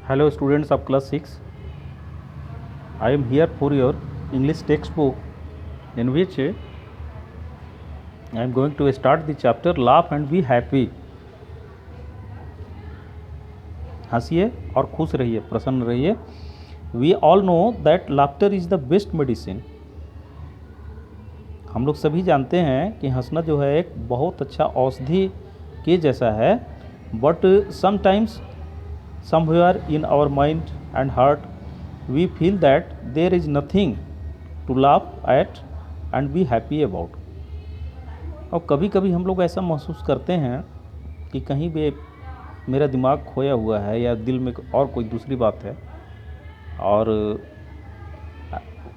Hello students of class 6. I am here for your English textbook in which I am going to start the chapter Laugh and Be Happy. हंसिए और खुश रहिए, प्रसन्न रहिए. We all know that laughter is the best medicine. हम लोग सभी जानते हैं कि हंसना जो है एक बहुत अच्छा औषधि के जैसा है. But sometimes somewhere in our mind and heart we feel that there is nothing to laugh at and be happy about. और कभी कभी हम लोग ऐसा महसूस करते हैं कि कहीं भी मेरा दिमाग खोया हुआ है या दिल में और कोई दूसरी बात है, और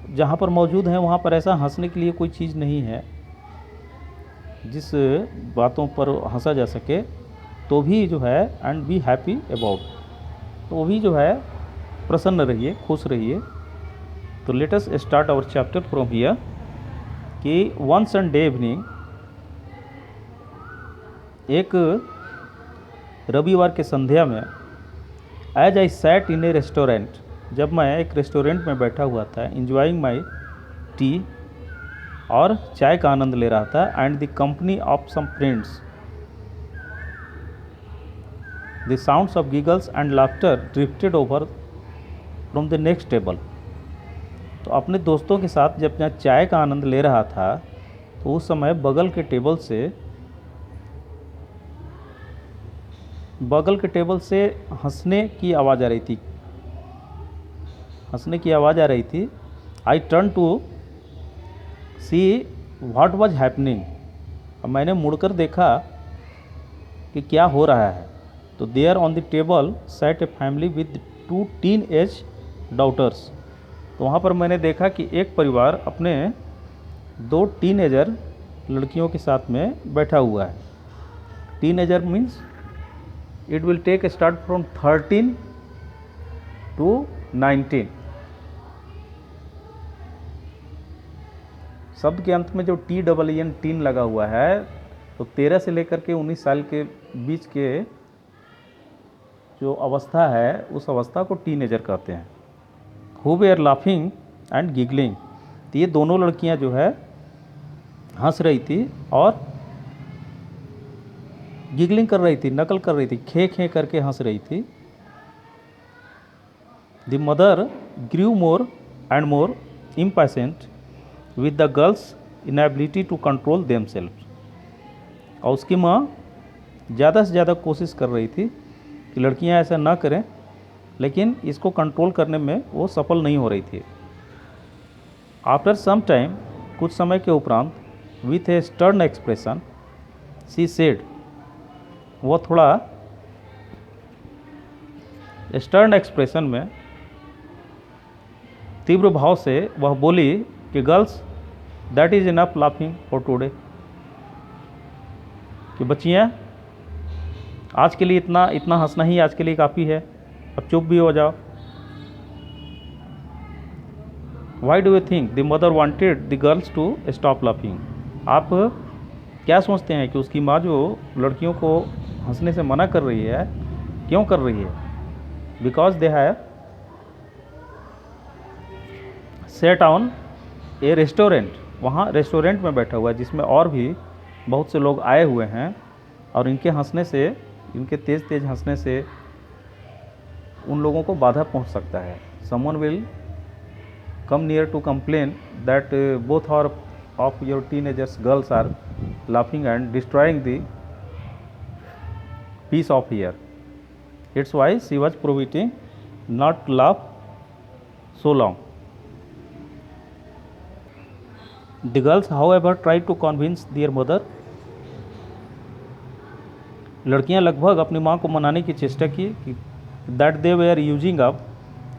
जहाँ पर मौजूद है वहाँ पर ऐसा हंसने के लिए कोई चीज़ नहीं है जिस बातों पर हंसा जा सके. तो भी जो है एंड बी हैप्पी अबाउट, तो वो भी जो है प्रसन्न रहिए, खुश रहिए. तो let us start our chapter from here कि वन संडे इवनिंग, एक रविवार के संध्या में, as I sat in a restaurant, जब मैं एक रेस्टोरेंट में बैठा हुआ था, इंजॉइंग माई टी, और चाय का आनंद ले रहा था, and the company of some friends, the sounds of giggles and laughter drifted over from the next table. तो अपने दोस्तों के साथ जब मैं चाय का आनंद ले रहा था तो उस समय बगल के टेबल से हंसने की आवाज़ आ रही थी. I turn to see what was happening. मैंने मुड़कर देखा कि क्या हो रहा है. तो there on the table sat a family with 2 teenage daughters. तो वहाँ पर मैंने देखा कि एक परिवार अपने 2 टीनेजर लड़कियों के साथ में बैठा हुआ है. Teenager means it will take start from 13 to 19. शब्द के अंत में जो TEEN टीन लगा हुआ है, तो 13 से लेकर के 19 साल के बीच के जो अवस्था है उस अवस्था को टीनेजर कहते हैं. Who were laughing and giggling. तो ये दोनों लड़कियां जो है हंस रही थी और गिगलिंग कर रही थी, नकल कर रही थी, खे करके हंस रही थी. The mother grew more and more impatient with the girls inability to control themselves. और उसकी माँ ज़्यादा से ज़्यादा कोशिश कर रही थी कि लड़कियां ऐसा ना करें, लेकिन इसको कंट्रोल करने में वो सफल नहीं हो रही थी. आफ्टर सम टाइम, कुछ समय के उपरांत, with A stern expression, she said, वो थोड़ा स्टर्न एक्सप्रेशन में, तीव्र भाव से वह बोली कि girls, that is enough laughing for today. कि बच्चियाँ, आज के लिए इतना हंसना ही आज के लिए काफ़ी है, अब चुप भी हो जाओ. Why do you think the mother wanted the girls to stop laughing. आप क्या सोचते हैं कि उसकी माँ जो लड़कियों को हंसने से मना कर रही है, क्यों कर रही है? Because they have set on A restaurant. वहाँ रेस्टोरेंट में बैठा हुआ है जिसमें और भी बहुत से लोग आए हुए हैं, और इनके हंसने से, इनके तेज़ हंसने से उन लोगों को बाधा पहुंच सकता है. Someone will come near to complain that both are of your teenagers girls are laughing and destroying the peace of here. It's why she was prohibiting not to laugh so long. The girls however try to convince their mother. लड़कियां लगभग अपनी माँ को मनाने की चेष्टा की कि that they were using up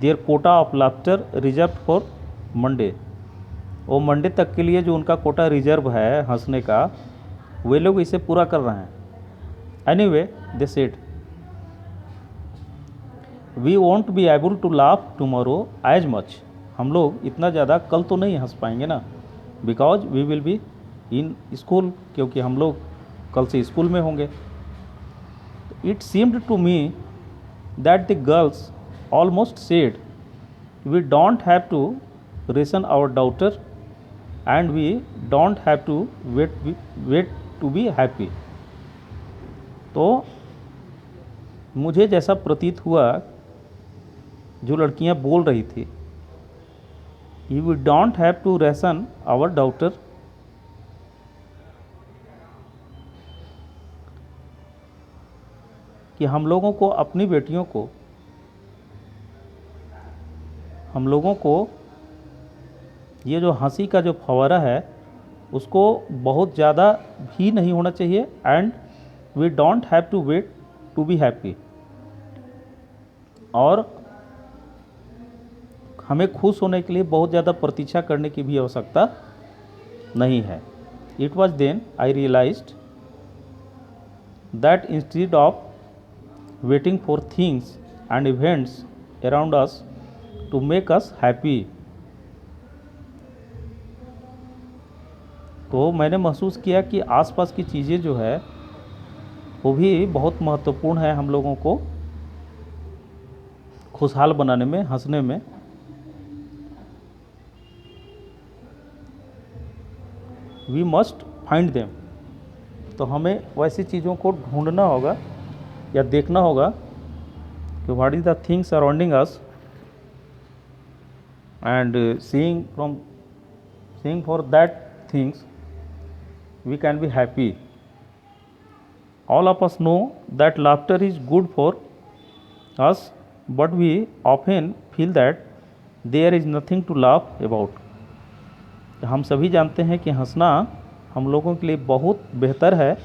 their quota of laughter reserve for Monday. वो मंडे तक के लिए जो उनका कोटा रिजर्व है हंसने का, वे लोग इसे पूरा कर रहे हैं. Anyway, they said, we won't be able to laugh tomorrow as much. हम लोग इतना ज़्यादा कल तो नहीं हंस पाएंगे ना, because we will be in school, क्योंकि हम लोग कल से स्कूल में होंगे. It seemed to me that the girls almost said, we don't have to ration our daughter and we don't have to wait to be happy. तो मुझे जैसा प्रतीत हुआ जो लड़कियां बोल रही थी, we don't have to ration our daughter, कि हम लोगों को अपनी बेटियों को, हम लोगों को ये जो हंसी का जो फव्वारा है उसको बहुत ज़्यादा भी नहीं होना चाहिए, and we don't have to wait to be happy, और हमें खुश होने के लिए बहुत ज़्यादा प्रतीक्षा करने की भी आवश्यकता नहीं है. It was then I realized that instead of waiting for things and events around us to make us happy, तो मैंने महसूस किया कि आसपास की चीज़ें जो है वो भी बहुत महत्वपूर्ण है हम लोगों को खुशहाल बनाने में, हंसने में. वी मस्ट फाइंड देम, तो हमें वैसी चीज़ों को ढूंढना होगा या देखना होगा कि what is the things surrounding us, and seeing for that things we can be happy. All of us know that laughter is good for us, but we often feel that there is nothing to laugh about. हम सभी जानते हैं कि हंसना हम लोगों के लिए बहुत बेहतर है,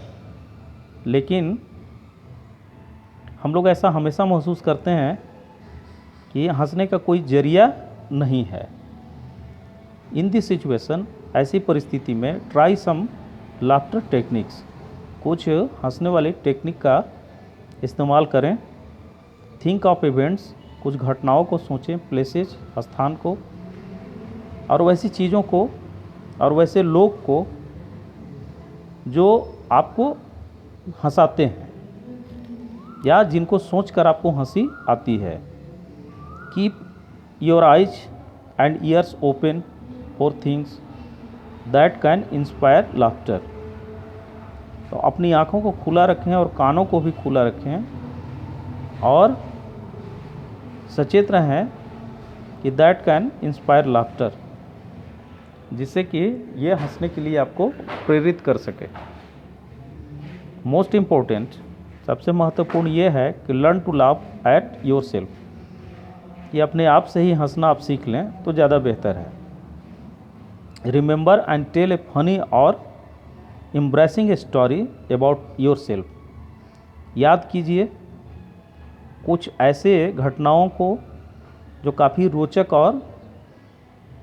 लेकिन हम लोग ऐसा हमेशा महसूस करते हैं कि हंसने का कोई जरिया नहीं है. इन दिस सिचुएशन, ऐसी परिस्थिति में ट्राई सम लाफ्टर टेक्निक्स, कुछ हंसने वाली टेक्निक का इस्तेमाल करें. थिंक ऑफ इवेंट्स, कुछ घटनाओं को सोचें, प्लेसेस, स्थान को, और वैसी चीज़ों को और वैसे लोग को जो आपको हंसाते हैं या जिनको सोचकर आपको हंसी आती है. Keep your eyes and years open for things that can inspire laughter, तो अपनी आँखों को खुला रखें और कानों को भी खुला रखें और सचेत रहें कि दैट कैन इंस्पायर लाफ्टर, जिससे कि ये हंसने के लिए आपको प्रेरित कर सके. मोस्ट इम्पोर्टेंट, सबसे महत्वपूर्ण ये है कि learn to laugh at yourself, कि अपने आप से ही हंसना आप सीख लें तो ज़्यादा बेहतर है. Remember and tell a funny और embarrassing a story about yourself, याद कीजिए कुछ ऐसे घटनाओं को जो काफ़ी रोचक और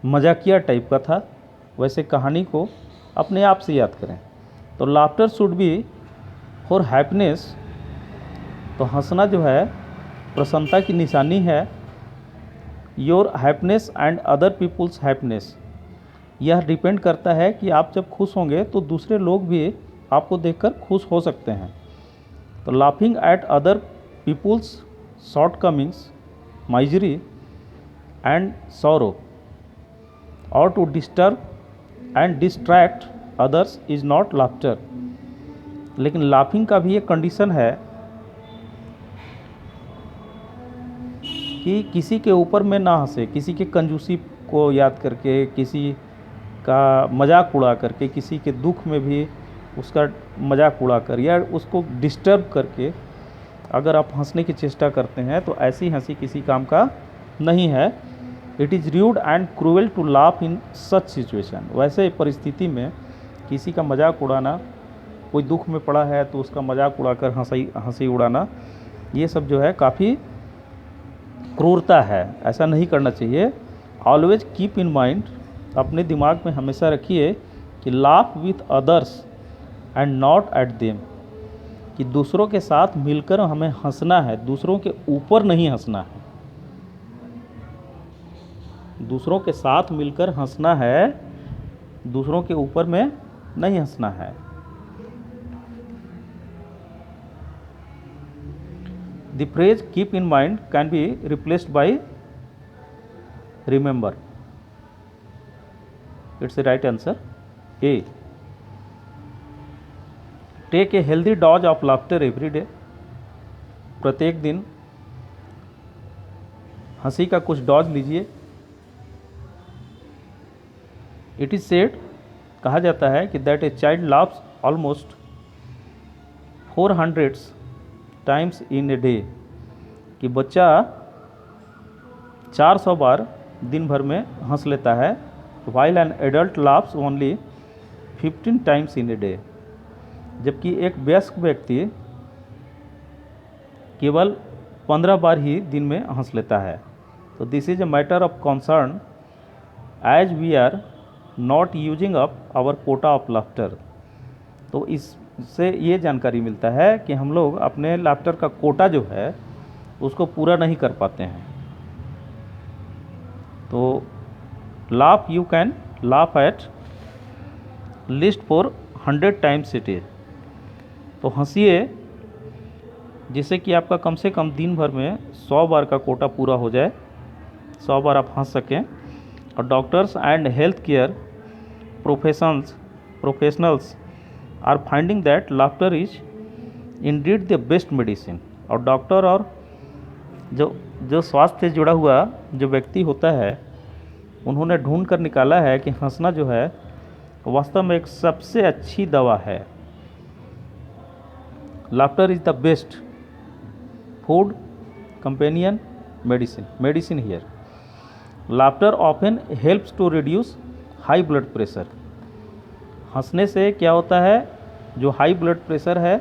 मजाकिया टाइप का था, वैसे कहानी को अपने आप से याद करें. तो laughter should be for happiness, तो हंसना जो है प्रसन्नता की निशानी है. Your happiness and other people's happiness, यह डिपेंड करता है कि आप जब खुश होंगे तो दूसरे लोग भी आपको देखकर खुश हो सकते हैं. तो laughing at other people's shortcomings, misery and sorrow, और to disturb and distract others is not laughter. लेकिन लाफिंग का भी एक कंडीशन है कि किसी के ऊपर में ना हंसे, किसी के कंजूसी को याद करके, किसी का मजाक उड़ा करके, किसी के दुख में भी उसका मजाक उड़ाकर या उसको डिस्टर्ब करके अगर आप हंसने की चेष्टा करते हैं तो ऐसी हंसी किसी काम का नहीं है. It is rude and cruel to laugh in such situation, वैसे परिस्थिति में किसी का मजाक उड़ाना, कोई दुख में पड़ा है तो उसका मजाक उड़ाकर हंसी उड़ाना, ये सब जो है काफ़ी क्रूरता है, ऐसा नहीं करना चाहिए. ऑलवेज कीप इन माइंड, अपने दिमाग में हमेशा रखिए कि laugh with others and not at them, कि दूसरों के साथ मिलकर हमें हंसना है, दूसरों के ऊपर नहीं हंसना है. दूसरों के साथ मिलकर हंसना है, दूसरों के ऊपर में नहीं हंसना है. The phrase keep in mind can be replaced by remember. It's the right answer A. Take a healthy dose of laughter every day. प्रत्येक दिन हंसी का कुछ डोज लीजिए. इट इज सेड, कहा जाता है कि that a child laughs almost 400 times in a day, कि बच्चा 400 बार दिन भर में हंस लेता है. While an adult laughs only 15 times in a day, जबकि एक वयस्क व्यक्ति केवल 15 बार ही दिन में हंस लेता है. तो this is a matter of concern as we are not using up our quota of laughter. तो इससे ये जानकारी मिलता है कि हम लोग अपने लाफ्टर का कोटा जो है उसको पूरा नहीं कर पाते हैं. तो laugh, you can laugh at least for 100 times it is. तो हंसिए जिससे कि आपका कम से कम दिन भर में 100 बार का कोटा पूरा हो जाए, 100 बार आप हंस सकें. और doctors and health care professionals are finding that laughter is indeed the best medicine. और डॉक्टर और जो स्वास्थ्य से जुड़ा हुआ जो व्यक्ति होता है, उन्होंने ढूंढ कर निकाला है कि हंसना जो है वास्तव में एक सबसे अच्छी दवा है. Laughter is the best food companion medicine here. Laughter often helps to reduce high blood pressure. हंसने से क्या होता है, जो हाई ब्लड प्रेशर है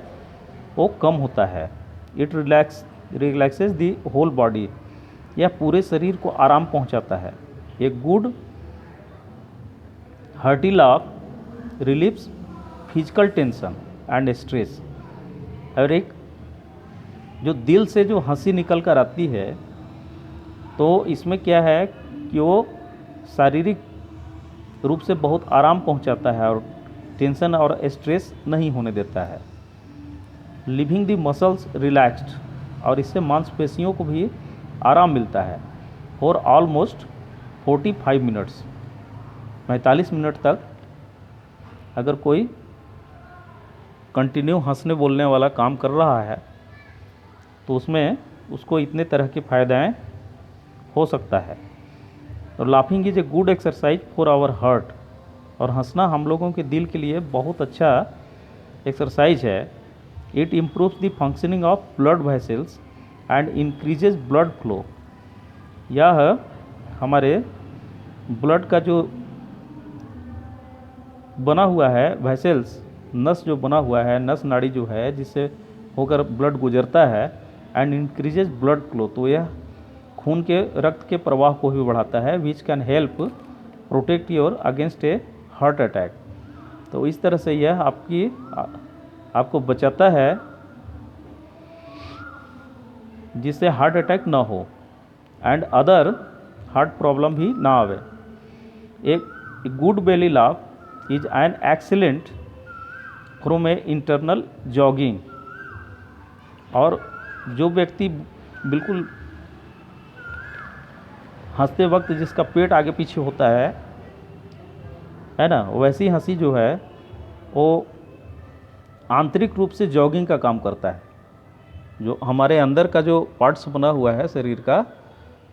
वो कम होता है. It relaxes the whole body. यह पूरे शरीर को आराम पहुंचाता है. A good hearty laugh relieves physical tension and stress. और एक जो दिल से जो हंसी निकल कर आती है, तो इसमें क्या है कि वो शारीरिक रूप से बहुत आराम पहुंचाता है और टेंशन और स्ट्रेस नहीं होने देता है. Living the muscles relaxed. और इससे मांसपेशियों को भी आराम मिलता है. फॉर ऑलमोस्ट 45 मिनट्स, 45 मिनट तक अगर कोई कंटिन्यू हंसने बोलने वाला काम कर रहा है तो उसमें उसको इतने तरह के फायदे हो सकता है. तो laughing is a good exercise for our heart. और हंसना हम लोगों के दिल के लिए बहुत अच्छा एक्सरसाइज है. It improves the functioning of blood vessels and increases blood flow. यह हमारे ब्लड का जो बना हुआ है वेसल्स, नस जो बना हुआ है, नस नाड़ी जो है जिससे होकर ब्लड गुजरता है, एंड इंक्रीजेज ब्लड फ्लो. तो यह खून के रक्त के प्रवाह को भी बढ़ाता है. Which can help protect your against A heart attack. तो इस तरह से यह आपको बचाता है जिससे हार्ट अटैक ना हो एंड अदर हार्ट प्रॉब्लम भी ना आवे. एक good belly laugh is an excellent from a internal jogging. और जो व्यक्ति बिल्कुल हंसते वक्त जिसका पेट आगे पीछे होता है ना, वैसी हंसी जो है वो आंतरिक रूप से जॉगिंग का काम करता है. जो हमारे अंदर का जो पार्ट्स बना हुआ है शरीर का,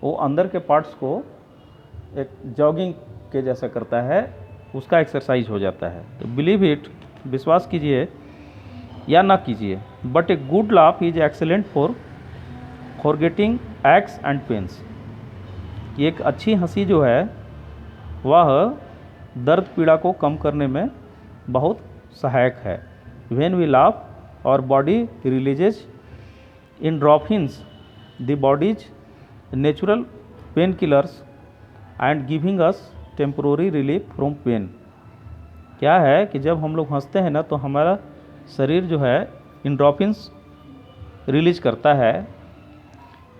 वो अंदर के पार्ट्स को एक जॉगिंग के जैसा करता है, उसका एक्सरसाइज हो जाता है. तो बिलीव इट, विश्वास कीजिए या ना कीजिए, but a good laugh is excellent for forgetting x and pains. कि एक अच्छी हंसी जो है वह दर्द पीड़ा को कम करने में बहुत सहायक है. When we laugh our body releases endorphins, the body's natural pain killers and giving us temporary relief from pain. क्या है कि जब हम लोग हंसते हैं ना, तो हमारा शरीर जो है एंडोर्फिन्स रिलीज करता है.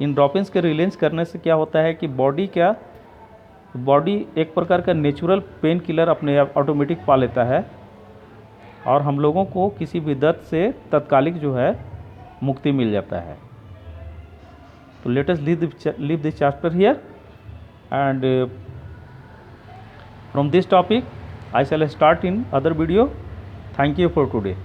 एंडोर्फिन्स के रिलीज करने से क्या होता है कि बॉडी एक प्रकार का नेचुरल पेन किलर अपने आप ऑटोमेटिक पा लेता है और हम लोगों को किसी भी दर्द से तत्कालिक जो है मुक्ति मिल जाता है. तो let us leave this chapter here, and from this topic I shall start in other video. Thank you for today.